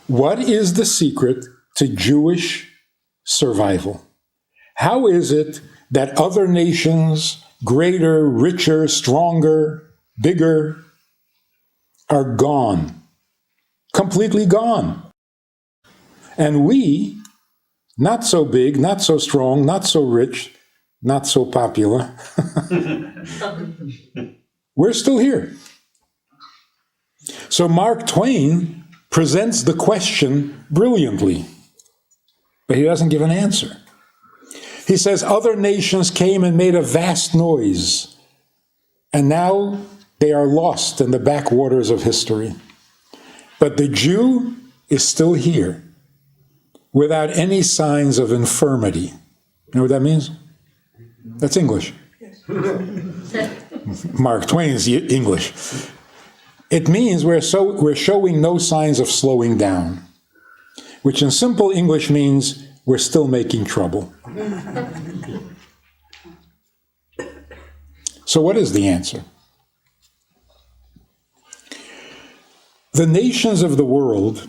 What is the secret to Jewish survival? How is it that other nations, greater, richer, stronger, bigger, are gone, completely gone? And we, not so big, not so strong, not so rich, not so popular, we're still here. So Mark Twain presents the question brilliantly, but he doesn't give an answer. He says, other nations came and made a vast noise, and now they are lost in the backwaters of history. But the Jew is still here, without any signs of infirmity. You know what that means? That's English. Mark Twain's English. It means we're showing no signs of slowing down, which in simple English means we're still making trouble. So what is the answer? The nations of the world,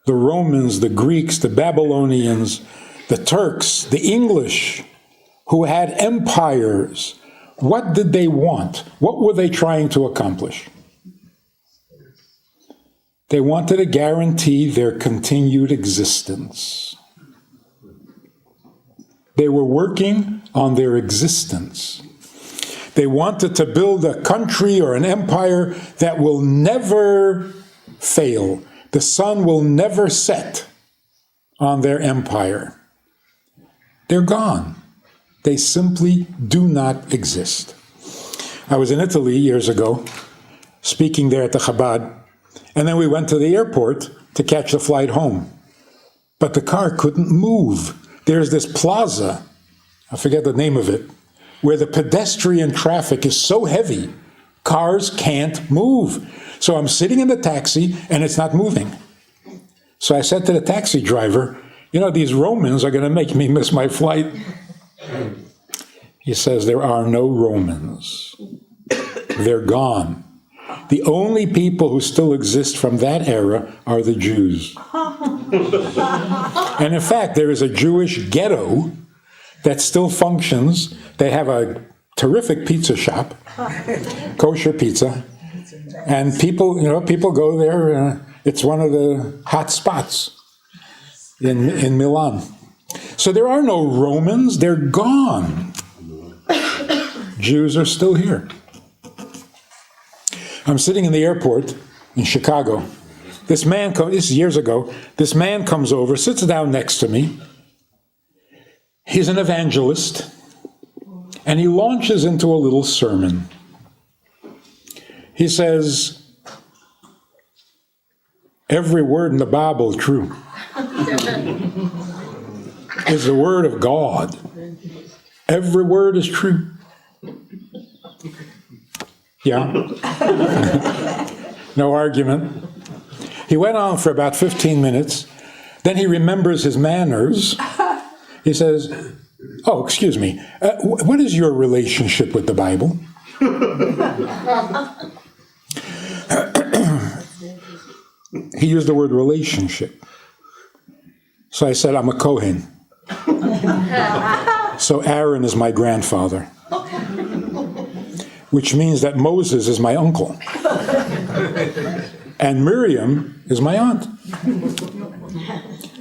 the Romans, the Greeks, the Babylonians, the Turks, the English, who had empires, what did they want? What were they trying to accomplish? They wanted to guarantee their continued existence. They were working on their existence. They wanted to build a country or an empire that will never fail. The sun will never set on their empire. They're gone. They simply do not exist. I was in Italy years ago, speaking there at the Chabad, and then we went to the airport to catch the flight home. But the car couldn't move. There's this plaza, I forget the name of it, where the pedestrian traffic is so heavy, cars can't move. So I'm sitting in the taxi, and it's not moving. So I said to the taxi driver, you know, these Romans are going to make me miss my flight. He says, there are no Romans. They're gone. The only people who still exist from that era are the Jews. And in fact, there is a Jewish ghetto that still functions. They have a terrific pizza shop, kosher pizza, and people go there. It's one of the hot spots in Milan. So there are no Romans. They're gone. Jews are still here. I'm sitting in the airport in Chicago. This is years ago, this man comes over, sits down next to me. He's an evangelist, and he launches into a little sermon. He says, every word in the Bible is true. It's the word of God. Every word is true. Yeah. No argument. He went on for about 15 minutes. Then he remembers his manners. He says, oh, excuse me, what is your relationship with the Bible? He used the word relationship. So I said, I'm a Kohen. So Aaron is my grandfather, which means that Moses is my uncle. And Miriam is my aunt.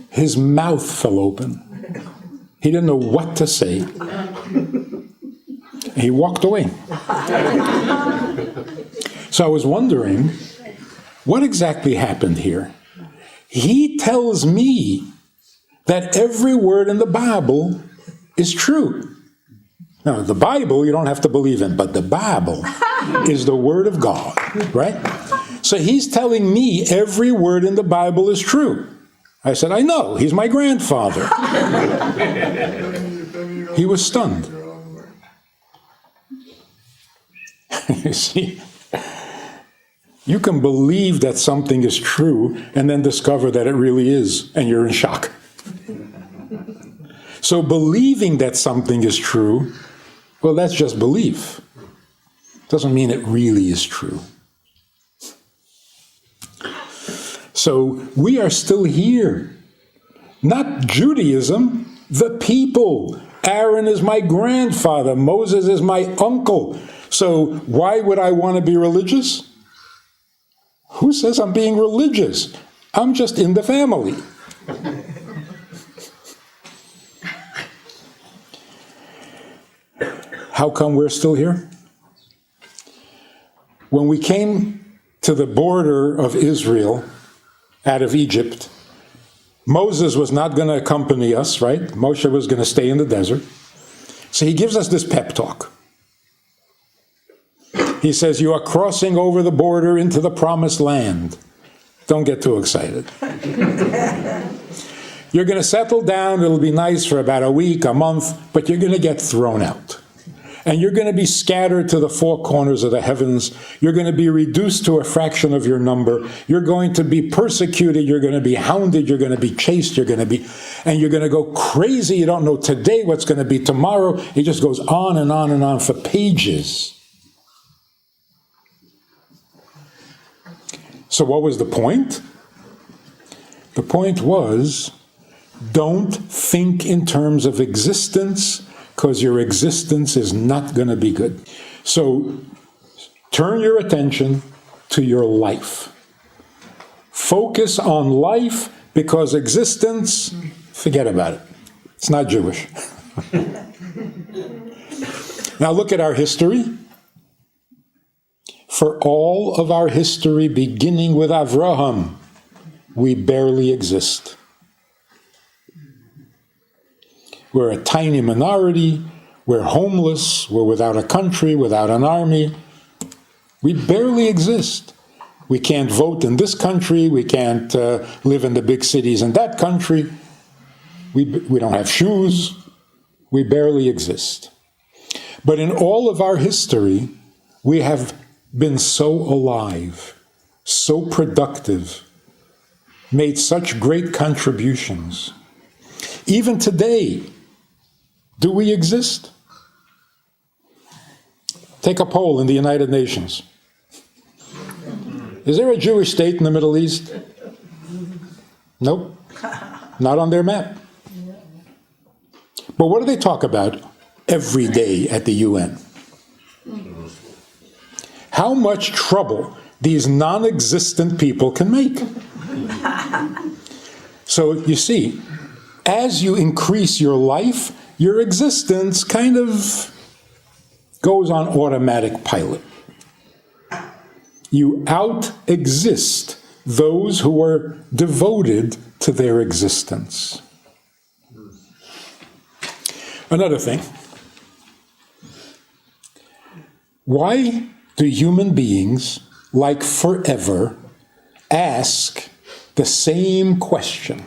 His mouth fell open. He didn't know what to say. He walked away. So I was wondering, what exactly happened here? He tells me that every word in the Bible is true. Now, the Bible you don't have to believe in, but the Bible is the Word of God, right? So he's telling me every word in the Bible is true. I said, I know, he's my grandfather. He was stunned. You see, you can believe that something is true and then discover that it really is, and you're in shock. So believing that something is true, well, that's just belief. Doesn't mean it really is true. So we are still here. Not Judaism, the people. Aaron is my grandfather. Moses is my uncle. So why would I want to be religious? Who says I'm being religious? I'm just in the family. How come we're still here? When we came to the border of Israel out of Egypt, Moses was not going to accompany us, right? Moshe was going to stay in the desert. So he gives us this pep talk. He says, you are crossing over the border into the promised land. Don't get too excited. You're going to settle down. It'll be nice for about a week, a month, but you're going to get thrown out. And you're going to be scattered to the four corners of the heavens. You're going to be reduced to a fraction of your number. You're going to be persecuted. You're going to be hounded. You're going to be chased. And you're going to go crazy. You don't know today what's going to be tomorrow. It just goes on and on and on for pages. So what was the point? The point was, don't think in terms of existence, because your existence is not going to be good. So turn your attention to your life. Focus on life, because existence, forget about it. It's not Jewish. Now look at our history. For all of our history, beginning with Avraham, we barely exist. We're a tiny minority, we're homeless, we're without a country, without an army. We barely exist. We can't vote in this country, we can't live in the big cities in that country. We don't have shoes, we barely exist. But in all of our history, we have been so alive, so productive, made such great contributions. Even today, do we exist? Take a poll in the United Nations. Is there a Jewish state in the Middle East? Nope. Not on their map. But what do they talk about every day at the UN? How much trouble these non-existent people can make. So you see, as you increase your life, your existence kind of goes on automatic pilot. You out-exist those who are devoted to their existence. Another thing. Why do human beings, like forever, ask the same question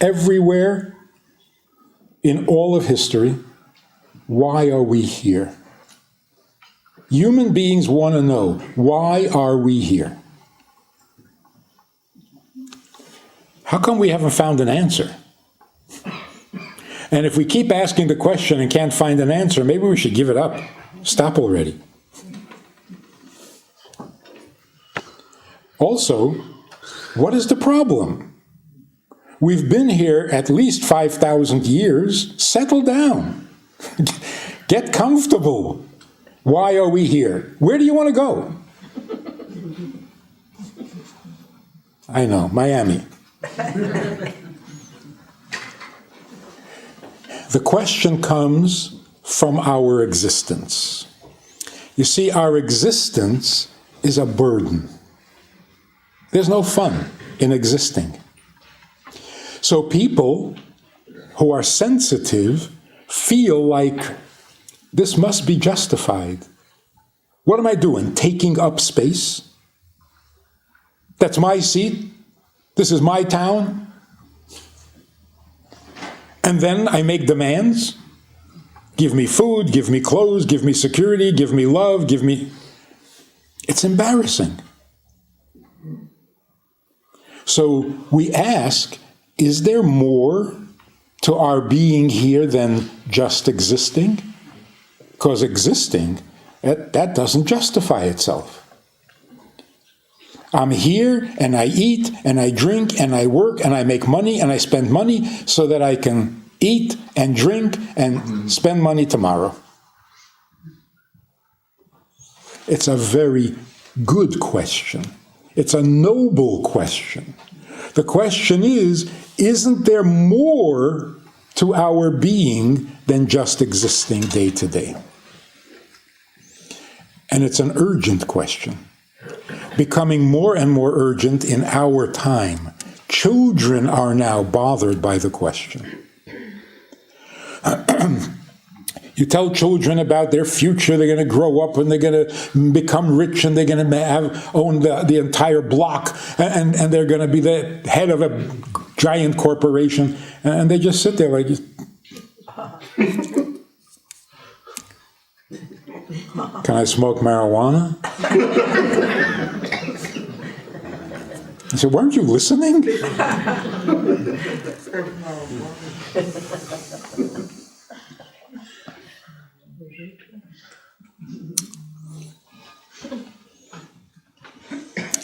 everywhere in all of history? Why are we here? Human beings want to know, why are we here? How come we haven't found an answer? And if we keep asking the question and can't find an answer, maybe we should give it up. Stop already. Also, what is the problem? We've been here at least 5,000 years. Settle down. Get comfortable. Why are we here? Where do you want to go? I know, Miami. The question comes from our existence. You see, our existence is a burden. There's no fun in existing. So people who are sensitive feel like this must be justified. What am I doing? Taking up space? That's my seat? This is my town? And then I make demands? Give me food, give me clothes, give me security, give me love, give me... It's embarrassing. So we ask, is there more to our being here than just existing? Because existing, that doesn't justify itself. I'm here, and I eat, and I drink, and I work, and I make money, and I spend money so that I can eat and drink and spend money tomorrow. It's a very good question. It's a noble question. The question is, isn't there more to our being than just existing day to day? And it's an urgent question, becoming more and more urgent in our time. Children are now bothered by the question. You tell children about their future, they're going to grow up and they're going to become rich and they're going to own the entire block and they're going to be the head of a giant corporation. And they just sit there like, can I smoke marijuana? I said, weren't you listening?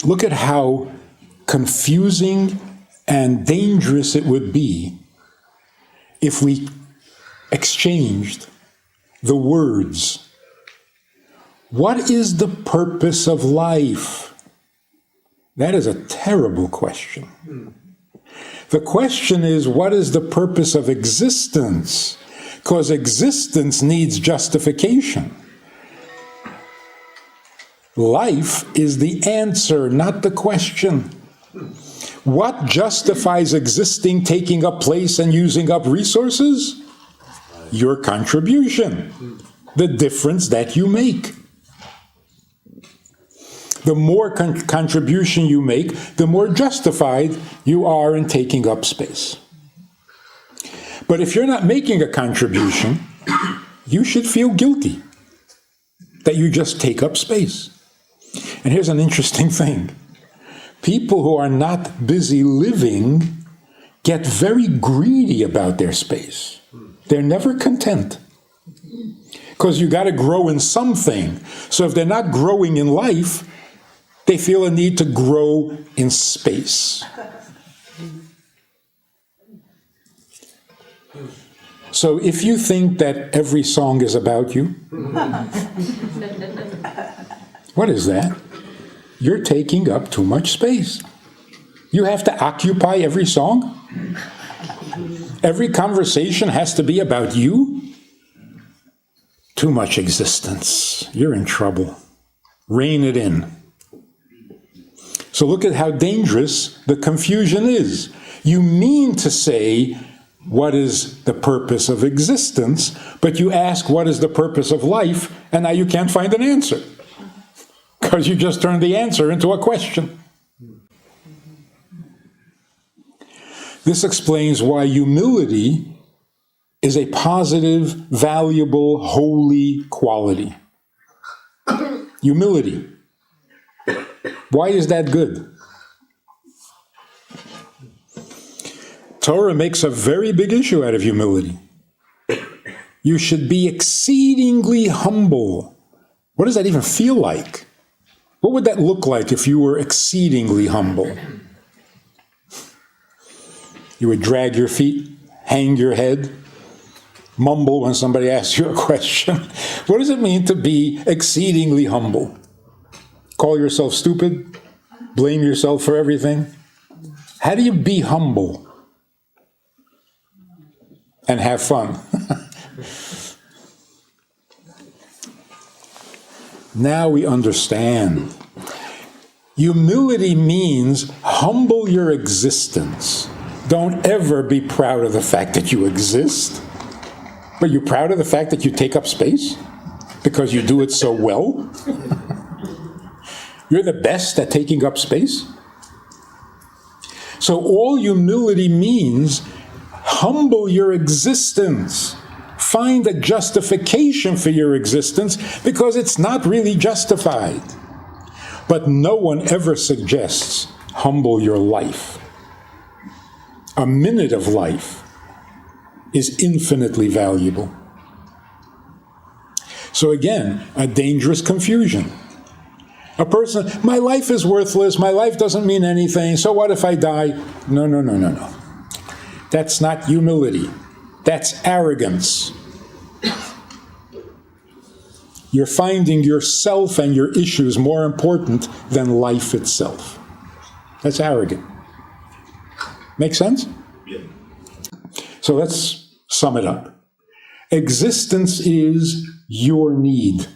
Look at how confusing and dangerous it would be if we exchanged the words. What is the purpose of life? That is a terrible question. The question is, what is the purpose of existence? Because existence needs justification. Life is the answer, not the question. What justifies existing, taking up place, and using up resources? Your contribution, the difference that you make. The more contribution you make, the more justified you are in taking up space. But if you're not making a contribution, you should feel guilty that you just take up space. And here's an interesting thing. People who are not busy living get very greedy about their space. They're never content. Because you got to grow in something. So if they're not growing in life, they feel a need to grow in space. So if you think that every song is about you, what is that? You're taking up too much space. You have to occupy every song? Every conversation has to be about you? Too much existence. You're in trouble. Rein it in. So look at how dangerous the confusion is. You mean to say, what is the purpose of existence? But you ask, what is the purpose of life? And now you can't find an answer. Because you just turned the answer into a question. This explains why humility is a positive, valuable, holy quality. Humility. Why is that good? Torah makes a very big issue out of humility. You should be exceedingly humble. What does that even feel like? What would that look like if you were exceedingly humble? You would drag your feet, hang your head, mumble when somebody asks you a question. What does it mean to be exceedingly humble? Call yourself stupid? Blame yourself for everything? How do you be humble and have fun? Now we understand. Humility means humble your existence. Don't ever be proud of the fact that you exist. But you're proud of the fact that you take up space? Because you do it so well? You're the best at taking up space? So all humility means, humble your existence. Find a justification for your existence because it's not really justified. But no one ever suggests humble your life. A minute of life is infinitely valuable. So again, a dangerous confusion. A person, my life is worthless, my life doesn't mean anything, so what if I die? No, no, no, no, no. That's not humility. That's arrogance. You're finding yourself and your issues more important than life itself. That's arrogant. Make sense? Yeah. So let's sum it up. Existence is your need.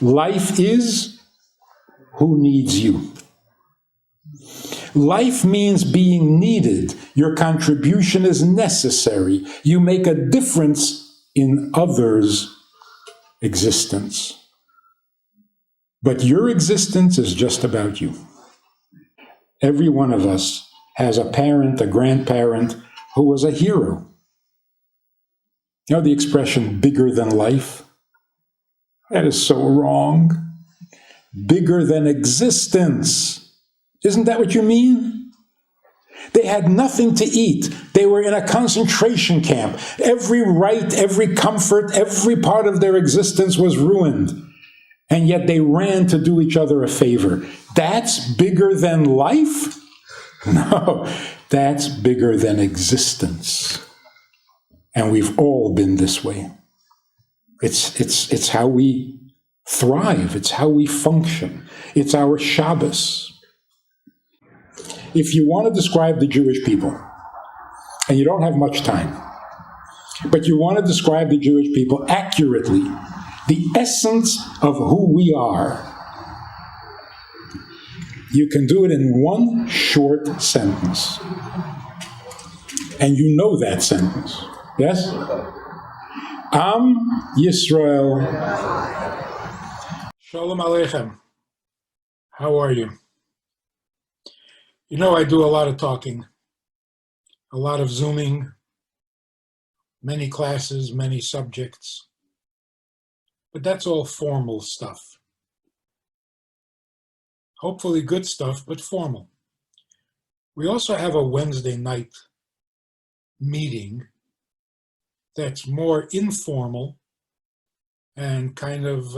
Life is who needs you. Life means being needed. Your contribution is necessary. You make a difference in others' existence. But your existence is just about you. Every one of us has a parent, a grandparent who was a hero. You know the expression bigger than life? That is so wrong. Bigger than existence. Isn't that what you mean? They had nothing to eat. They were in a concentration camp. Every right, every comfort, every part of their existence was ruined. And yet they ran to do each other a favor. That's bigger than life? No, that's bigger than existence. And we've all been this way. It's how we thrive. It's how we function. It's our Shabbos. If you want to describe the Jewish people, and you don't have much time, but you want to describe the Jewish people accurately, the essence of who we are, you can do it in one short sentence. And you know that sentence. Yes? Am Yisrael. Shalom Aleichem. How are you? You know, I do a lot of talking, a lot of Zooming, many classes, many subjects. But that's all formal stuff. Hopefully good stuff, but formal. We also have a Wednesday night meeting that's more informal and kind of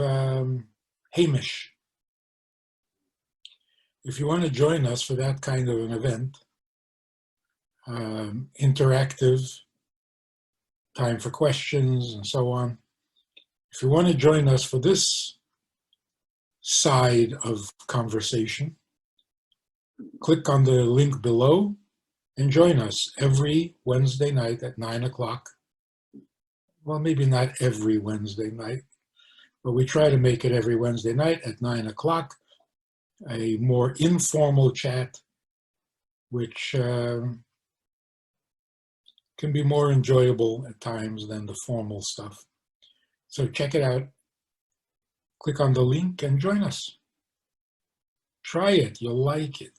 Hamish. If you want to join us for that kind of an event, interactive, time for questions and so on, if you want to join us for this side of conversation, click on the link below and join us every Wednesday night at 9 o'clock. Well, maybe not every Wednesday night, but we try to make it every Wednesday night at 9 o'clock, a more informal chat, which can be more enjoyable at times than the formal stuff. So check it out. Click on the link and join us. Try it. You'll like it.